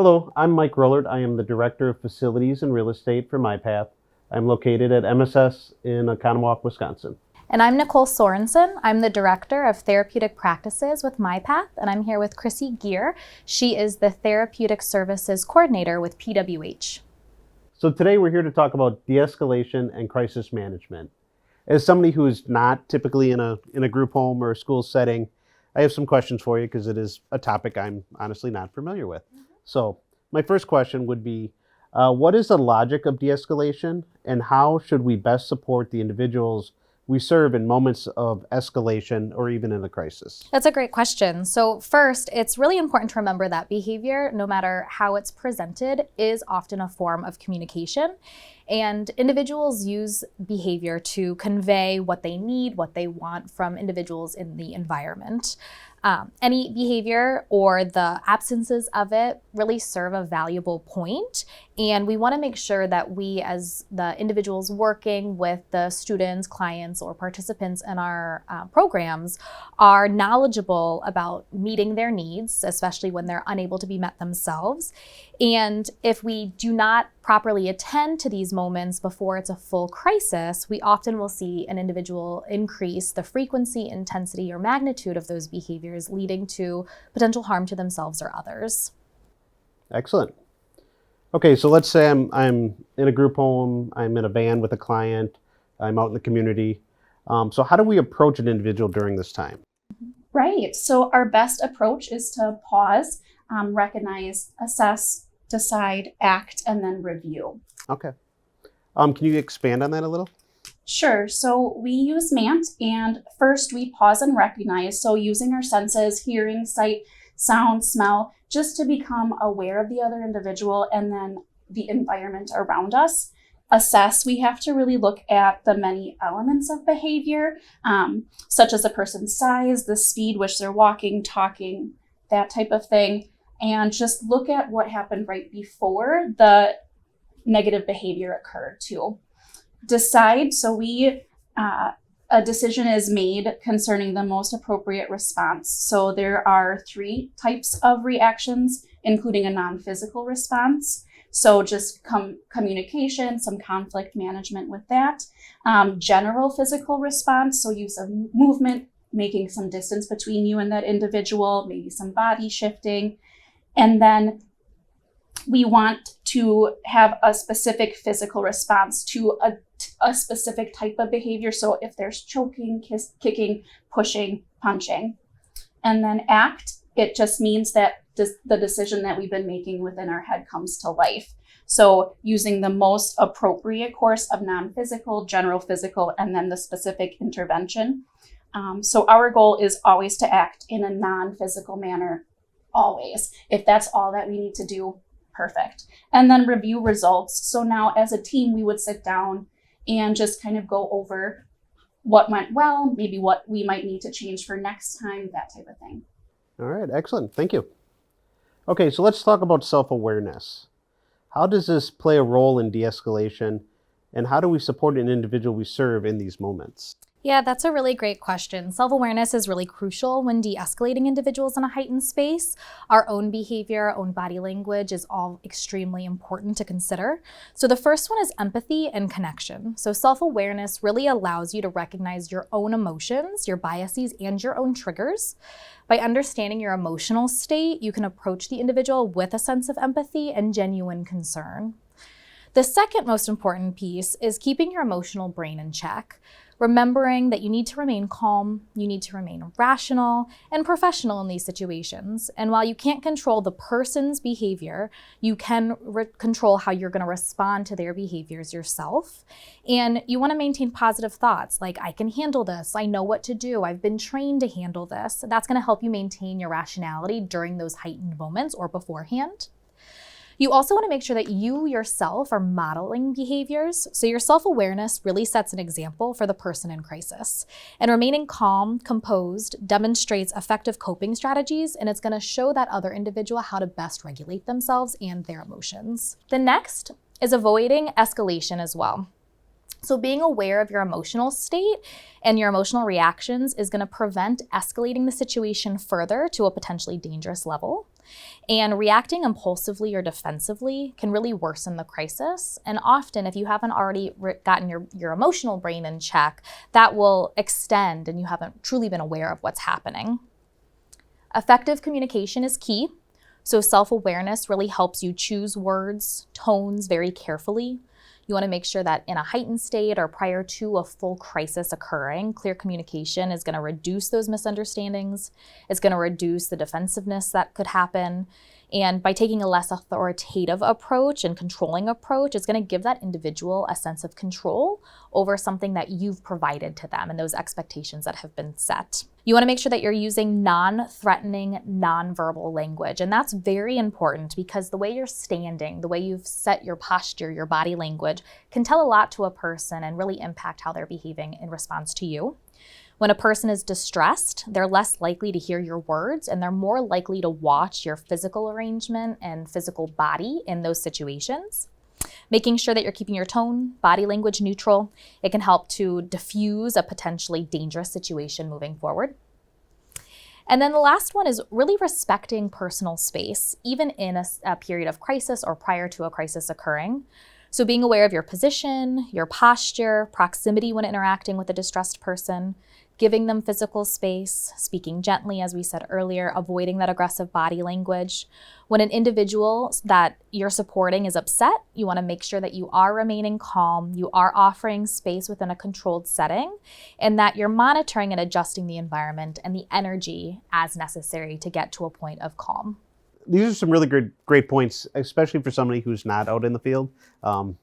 Hello, I'm Mike Rollard. I am the Director of Facilities and Real Estate for MyPath. I'm located at MSS in Oconomowoc, Wisconsin. And I'm Nicole Sorensen. I'm the Director of Therapeutic Practices with MyPath, and I'm here with Chrissy Gear. She is the Therapeutic Services Coordinator with PWH. So today we're here to talk about de-escalation and crisis management. As somebody who is not typically in a group home or a school setting, I have some questions for you because it is a topic I'm honestly not familiar with. So my first question would be, what is the logic of de-escalation, and how should we best support the individuals we serve in moments of escalation or even in a crisis? That's a great question. So first, it's really important to remember that behavior, no matter how it's presented, is often a form of communication. And individuals use behavior to convey what they need, what they want from individuals in the environment. Any behavior or the absences of it really serve a valuable point. And we want to make sure that we, as the individuals working with the students, clients, or participants in our programs, are knowledgeable about meeting their needs, especially when they're unable to be met themselves. And if we do not properly attend to these moments before it's a full crisis, we often will see an individual increase the frequency, intensity, or magnitude of those behaviors, leading to potential harm to themselves or others. Excellent. Okay, so let's say I'm in a group home, I'm in a van with a client, I'm out in the community. So how do we approach an individual during this time? Right. So our best approach is to pause, recognize, assess, decide, act, and then review. Okay. Can you expand on that a little? Sure. So we use MANT, and first we pause and recognize. So using our senses, hearing, sight, sound, smell, just to become aware of the other individual and then the environment around us. Assess, we have to really look at the many elements of behavior, such as a person's size, the speed which they're walking, talking, that type of thing, and just look at what happened right before the negative behavior occurred too. Decide, so a decision is made concerning the most appropriate response. So there are 3 types of reactions, including a non-physical response. So just communication, some conflict management with that. General physical response, so use of movement, making some distance between you and that individual, maybe some body shifting. And then we want to have a specific physical response to a specific type of behavior. So if there's choking, kicking, pushing, punching. And then act, it just means that the decision that we've been making within our head comes to life. So using the most appropriate course of non-physical, general physical, and then the specific intervention. So our goal is always to act in a non-physical manner, always. If that's all that we need to do, perfect. And then review results. So now as a team, we would sit down and just kind of go over what went well, maybe what we might need to change for next time, that type of thing. All right, excellent. Thank you. Okay, so let's talk about self-awareness. How does this play a role in de-escalation, and how do we support an individual we serve in these moments? Yeah, that's a really great question. Self-awareness is really crucial when de-escalating individuals in a heightened space. Our own behavior, our own body language is all extremely important to consider. So the first one is empathy and connection. So self-awareness really allows you to recognize your own emotions, your biases, and your own triggers. By understanding your emotional state, you can approach the individual with a sense of empathy and genuine concern. The second most important piece is keeping your emotional brain in check. Remembering that you need to remain calm, you need to remain rational and professional in these situations. And while you can't control the person's behavior, you can control how you're going to respond to their behaviors yourself. And you want to maintain positive thoughts like, I can handle this, I know what to do, I've been trained to handle this. That's going to help you maintain your rationality during those heightened moments or beforehand. You also want to make sure that you yourself are modeling behaviors. So your self-awareness really sets an example for the person in crisis. And remaining calm, composed, demonstrates effective coping strategies, and it's going to show that other individual how to best regulate themselves and their emotions. The next is avoiding escalation as well. So being aware of your emotional state and your emotional reactions is going to prevent escalating the situation further to a potentially dangerous level. And reacting impulsively or defensively can really worsen the crisis. And often, if you haven't already gotten your emotional brain in check, that will extend and you haven't truly been aware of what's happening. Effective communication is key. So self-awareness really helps you choose words, tones very carefully. You want to make sure that in a heightened state or prior to a full crisis occurring, clear communication is going to reduce those misunderstandings. It's going to reduce the defensiveness that could happen. And by taking a less authoritative approach and controlling approach, it's going to give that individual a sense of control over something that you've provided to them and those expectations that have been set. You want to make sure that you're using non-threatening, non-verbal language. And that's very important because the way you're standing, the way you've set your posture, your body language can tell a lot to a person and really impact how they're behaving in response to you. When a person is distressed, they're less likely to hear your words and they're more likely to watch your physical arrangement and physical body in those situations. Making sure that you're keeping your tone, body language neutral, it can help to diffuse a potentially dangerous situation moving forward. And then the last one is really respecting personal space, even in a period of crisis or prior to a crisis occurring. So being aware of your position, your posture, proximity when interacting with a distressed person, giving them physical space, speaking gently, as we said earlier, avoiding that aggressive body language. When an individual that you're supporting is upset, you want to make sure that you are remaining calm, you are offering space within a controlled setting, and that you're monitoring and adjusting the environment and the energy as necessary to get to a point of calm. These are some really great points, especially for somebody who's not out in the field.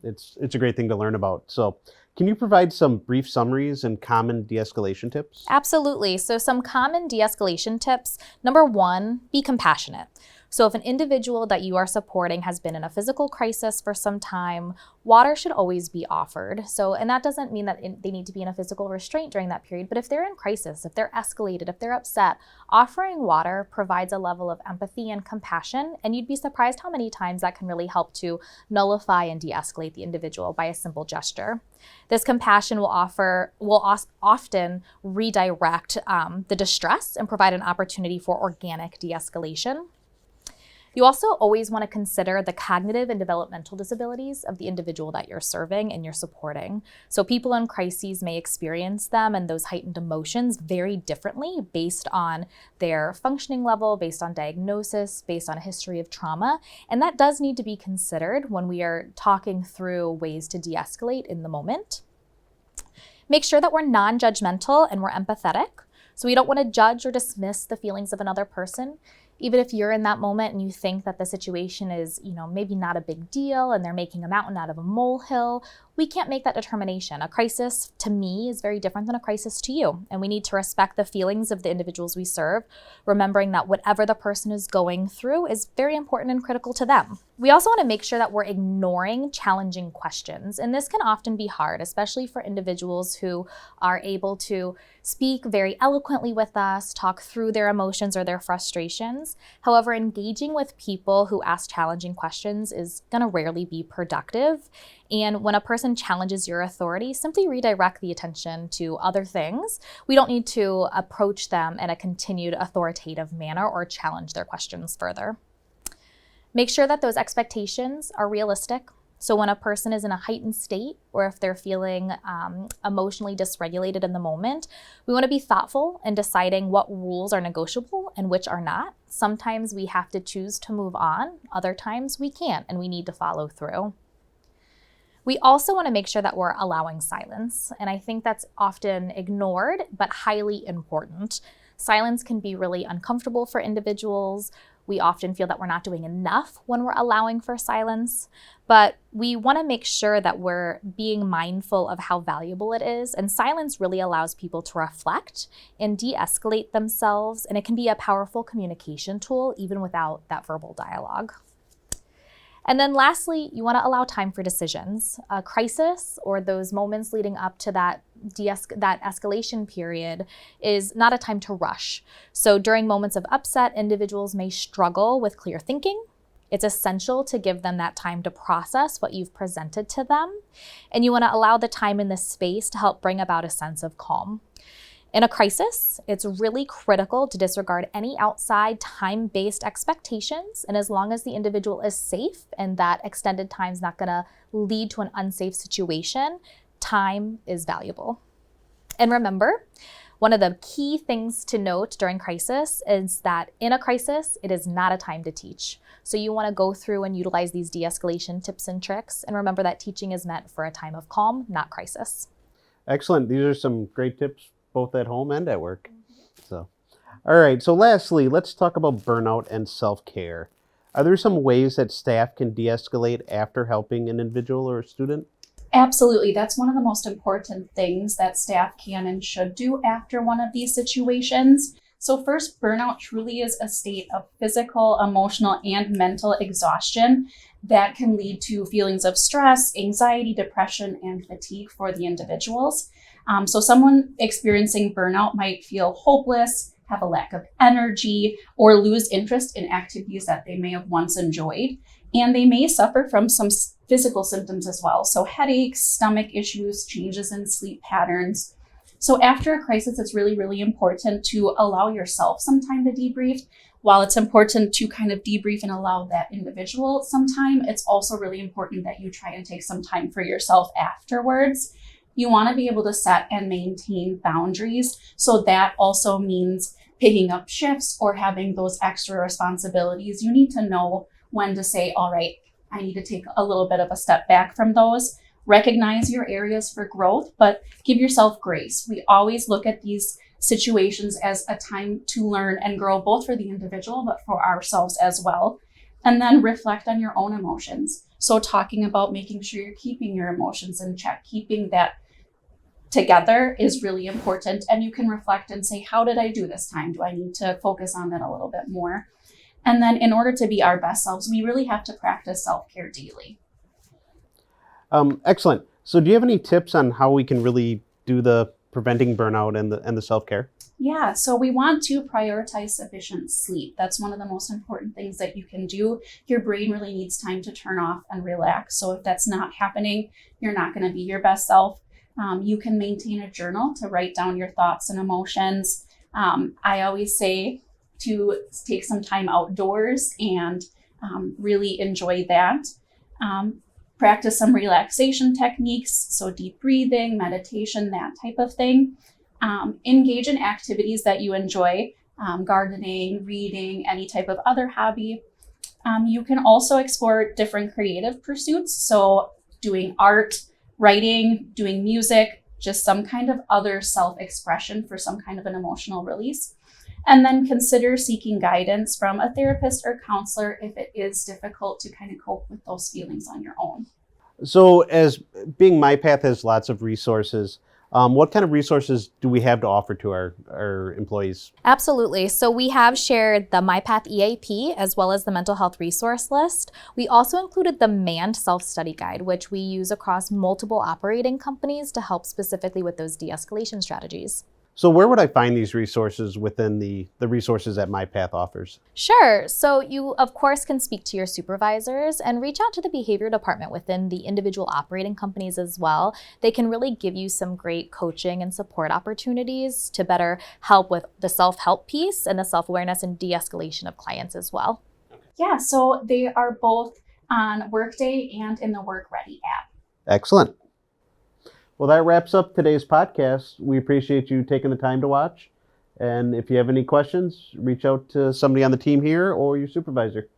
It's a great thing to learn about. So can you provide some brief summaries and common de-escalation tips? Absolutely. So some common de-escalation tips. Number one, be compassionate. So if an individual that you are supporting has been in a physical crisis for some time, water should always be offered. And that doesn't mean that they need to be in a physical restraint during that period, but if they're in crisis, if they're escalated, if they're upset, offering water provides a level of empathy and compassion, and you'd be surprised how many times that can really help to nullify and de-escalate the individual by a simple gesture. This compassion will often redirect the distress and provide an opportunity for organic de-escalation. You also always want to consider the cognitive and developmental disabilities of the individual that you're serving and you're supporting. So people in crises may experience them and those heightened emotions very differently based on their functioning level, based on diagnosis, based on a history of trauma. And that does need to be considered when we are talking through ways to de-escalate in the moment. Make sure that we're non-judgmental and we're empathetic. So we don't want to judge or dismiss the feelings of another person. Even if you're in that moment and you think that the situation is, maybe not a big deal and they're making a mountain out of a molehill, we can't make that determination. A crisis to me is very different than a crisis to you. And we need to respect the feelings of the individuals we serve, remembering that whatever the person is going through is very important and critical to them. We also want to make sure that we're ignoring challenging questions. And this can often be hard, especially for individuals who are able to speak very eloquently with us, talk through their emotions or their frustrations. However, engaging with people who ask challenging questions is going to rarely be productive. And when a person challenges your authority, simply redirect the attention to other things. We don't need to approach them in a continued authoritative manner or challenge their questions further. Make sure that those expectations are realistic. So when a person is in a heightened state or if they're feeling emotionally dysregulated in the moment, we want to be thoughtful in deciding what rules are negotiable and which are not. Sometimes we have to choose to move on. Other times we can't, and we need to follow through. We also want to make sure that we're allowing silence. And I think that's often ignored, but highly important. Silence can be really uncomfortable for individuals. We often feel that we're not doing enough when we're allowing for silence, but we want to make sure that we're being mindful of how valuable it is. And silence really allows people to reflect and de-escalate themselves. And it can be a powerful communication tool, even without that verbal dialogue. And then lastly, you want to allow time for decisions. A crisis or those moments leading up to that escalation period is not a time to rush. So during moments of upset, individuals may struggle with clear thinking. It's essential to give them that time to process what you've presented to them. And you want to allow the time in this space to help bring about a sense of calm. In a crisis, it's really critical to disregard any outside time-based expectations. And as long as the individual is safe and that extended time is not going to lead to an unsafe situation, time is valuable. And remember, one of the key things to note during crisis is that in a crisis, it is not a time to teach. So you want to go through and utilize these de-escalation tips and tricks. And remember that teaching is meant for a time of calm, not crisis. Excellent. These are some great tips, both at home and at work. So, all right. So lastly, let's talk about burnout and self-care. Are there some ways that staff can de-escalate after helping an individual or a student? Absolutely. That's one of the most important things that staff can and should do after one of these situations. So first, burnout truly is a state of physical, emotional, and mental exhaustion that can lead to feelings of stress, anxiety, depression, and fatigue for the individuals. So someone experiencing burnout might feel hopeless, have a lack of energy, or lose interest in activities that they may have once enjoyed. And they may suffer from some physical symptoms as well. So headaches, stomach issues, changes in sleep patterns. So after a crisis, it's really, really important to allow yourself some time to debrief. While it's important to kind of debrief and allow that individual some time, it's also really important that you try and take some time for yourself afterwards. You want to be able to set and maintain boundaries. So that also means picking up shifts or having those extra responsibilities. You need to know when to say, all right, I need to take a little bit of a step back from those. Recognize your areas for growth, but give yourself grace. We always look at these situations as a time to learn and grow, both for the individual, but for ourselves as well. And then reflect on your own emotions. So talking about making sure you're keeping your emotions in check, keeping that together is really important. And you can reflect and say, how did I do this time? Do I need to focus on that a little bit more? And then in order to be our best selves, we really have to practice self-care daily. Excellent. So do you have any tips on how we can really do the preventing burnout and the self-care? Yeah, so we want to prioritize sufficient sleep. That's one of the most important things that you can do. Your brain really needs time to turn off and relax. So if that's not happening, you're not going to be your best self. You can maintain a journal to write down your thoughts and emotions. I always say to take some time outdoors and really enjoy that. Practice some relaxation techniques, so deep breathing, meditation, that type of thing. Engage in activities that you enjoy, gardening, reading, any type of other hobby. You can also explore different creative pursuits, so doing art, writing, doing music, just some kind of other self-expression for some kind of an emotional release. And then consider seeking guidance from a therapist or counselor if it is difficult to kind of cope with those feelings on your own. So as being MyPath has lots of resources, what kind of resources do we have to offer to our employees? Absolutely. So we have shared the MyPath EAP as well as the mental health resource list. We also included the manned self-study guide, which we use across multiple operating companies to help specifically with those de-escalation strategies. So where would I find these resources within the resources that MyPath offers? Sure. So you, of course, can speak to your supervisors and reach out to the behavior department within the individual operating companies as well. They can really give you some great coaching and support opportunities to better help with the self-help piece and the self-awareness and de-escalation of clients as well. Yeah, so they are both on Workday and in the WorkReady app. Excellent. Well, that wraps up today's podcast. We appreciate you taking the time to watch. And if you have any questions, reach out to somebody on the team here or your supervisor.